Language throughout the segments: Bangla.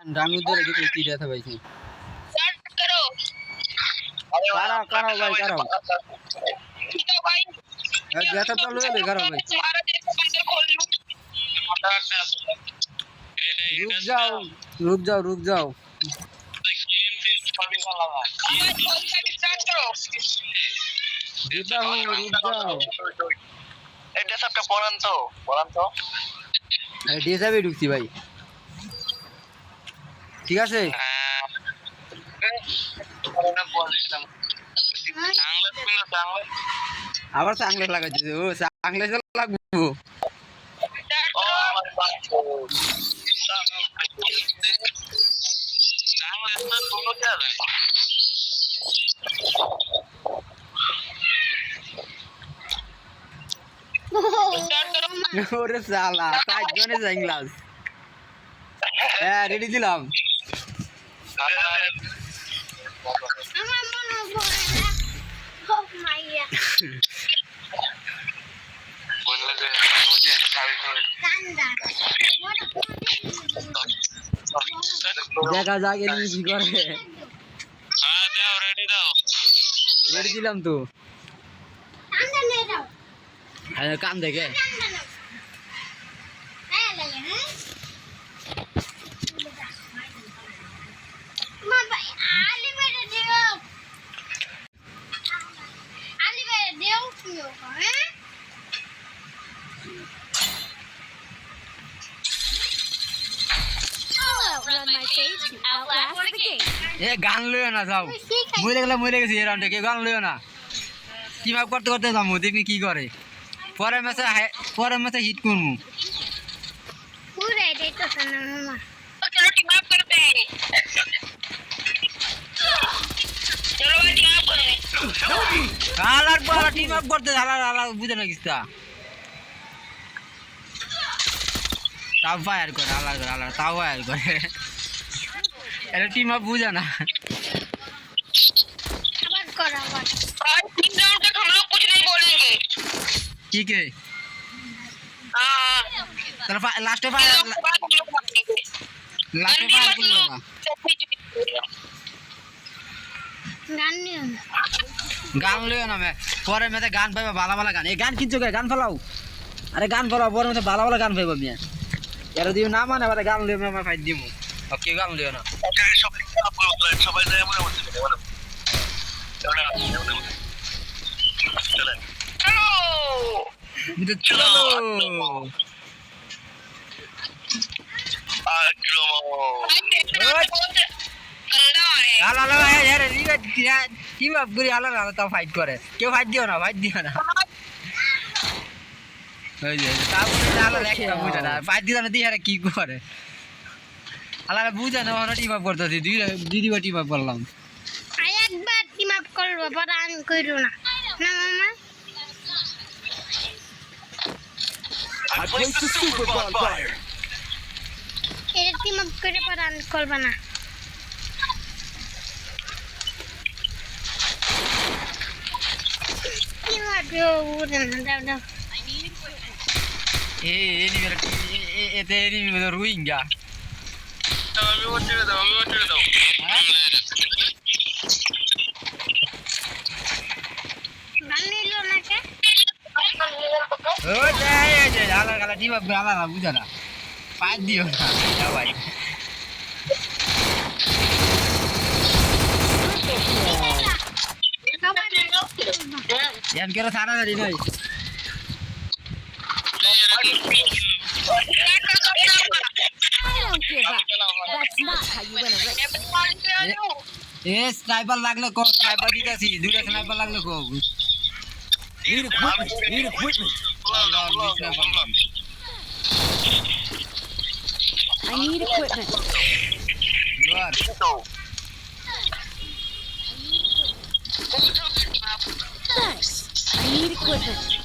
डामी उधर है कि तीर था भाई से स्टार्ट करो करो भाई करो ठीक है भाई गया था तो ले करो भाई तुम्हारा देखो बंदर खोल लूं रुक जाओ स्टार्ट करो जीता हूं रुक जाओ এটা সবটা পড়ান তো ডিএসএ भी ঢুকছি ভাই ঠিক আছে আবার চাংলে লাগাইছে ও চাংলে লাগবো ওরে শালা পাঁচ জনে জাংলাস হ্যাঁ রেডি দিলাম আমার মনে পড়ে না ও মাইয়া বললে যে কান্দা দেখা যাক এনি কি করে হ্যাঁ দাও রেডি দিলাম তো কান্দা নে দাও আরে কাম দেখে কান্দা নাও হ্যাঁ লাগে হ্যাঁ মা ভাই আলি মেরে দিও হ্যাঁ Run my face to outlast the game. এ গান লইও না যাও মরে গেছি এই রাউন্ডে কে গান লইও না টিম আপ করতে যাবো দেখি কি করে পরের ম্যাচে হিট করবো पूरे देखो ना मामा चलो टीम अप करते हैं चलो भाई टीम अप करें আলার বড় টিম আপ করতে আলার বুঝে না কিস্তা তাও ফায়ার করে আলার তাও ফায়ার করে এটা টিম আপ বুঝে না আবার করা আবার आज 3 राउंड तक हम लोग कुछ नहीं बोलेंगे ठीक है हां चलो लास्ट फायर कर लो গান নিও না গান লইও না পরে মেতে গান পাইবা ভালো গান এই গান কিনছো কে গান ফলাও আরে গান ফলাও পরে মেতে ভালো গান পাইবা মিয়া এর দিও না মানে আবার গান লইও না ফাইট দিমু ওকে গান লইও না সবাই যায় মনে হচ্ছে চলো আলা यार টিম আপ করি আলা তাও ফাইট করে কেউ ফাইট দিও না ওই যে তারপরে আলা একটা বুঝা না ফাইট দিও না দিয়ে কি করে আলা বুঝা না ওরা টিম আপ করতেছি দুইবার টিম আপ করলাম একবার টিম আপ করব পরে আমি কইরো না না মামা I placed the super bonfire. এর টিম আপ করে পরে আমি করব না টিম আপ উড়ে না দাও এতে এনিমি তো রোহিঙ্গা আমি ওর ছেড়ে দাও গান নিলো না কে ও যাই আলা টিম আপ আলা বুঝা না ফাইট দিও না ভাই এম কেন সারা রেডি নই I don't give up. That's not how you win a race. A sniper লাগলে কো স্নাইপার দিতাছি দুইটা স্নাইপার লাগলে কো Need equipment. I need equipment. Thanks. I need equipment.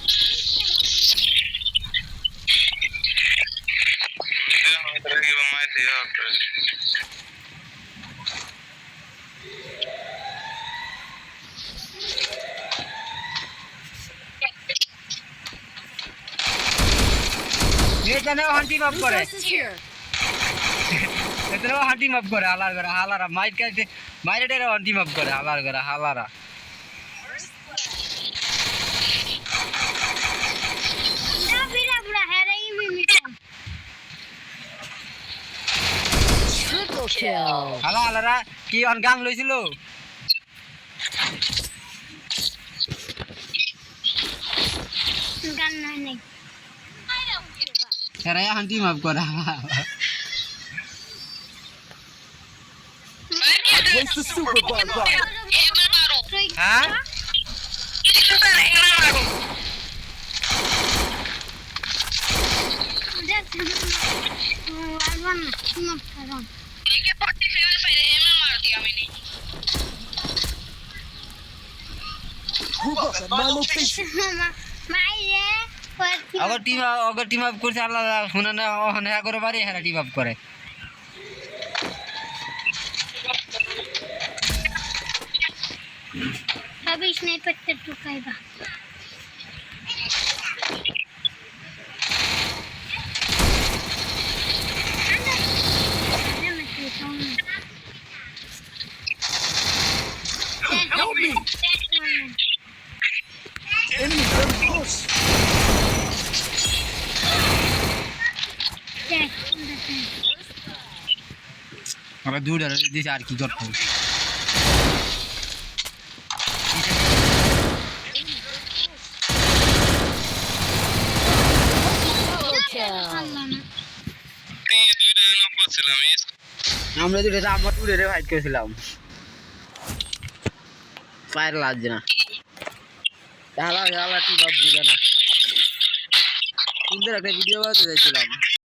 এখানে হান্টিং অফ করে Resources here. এতরা হাঁটি মাপ করে হালারা মাইট কাটে মাইরেটের হাঁটি মাপ করে হালারা না বিরা বুড়া হেরাই মিমিটা Triple kill. হালারা কি অন গান লইছিল গান নাই নাই এরা হাঁটি মাপ করে I placed the super bonfire. ML মারো হ্যাঁ কিছু স্যার এমএল মারো আলবান না মাফ করো একে 47 সাইডে এমএল মার দিই আমি নি Group up at my location. মাইরে अगर टीम अप करছে আল্লাহ শুনে না ওখানে করে বাড়ি হেরা টিম আপ করে সবই স্নাইপারটা ঢুকাইবা Help me! Enemy very close. আমরা দূর দিছে আর কি করতে Double kill. দুইটা নম্বর ছিলাম আমরা দুটো আমরা দূরে ফাইট করেছিলাম ফায়ার লাগছে না টিম আপ বুঝে না সুন্দর একটা ভিডিও বানাতে চাইছিলাম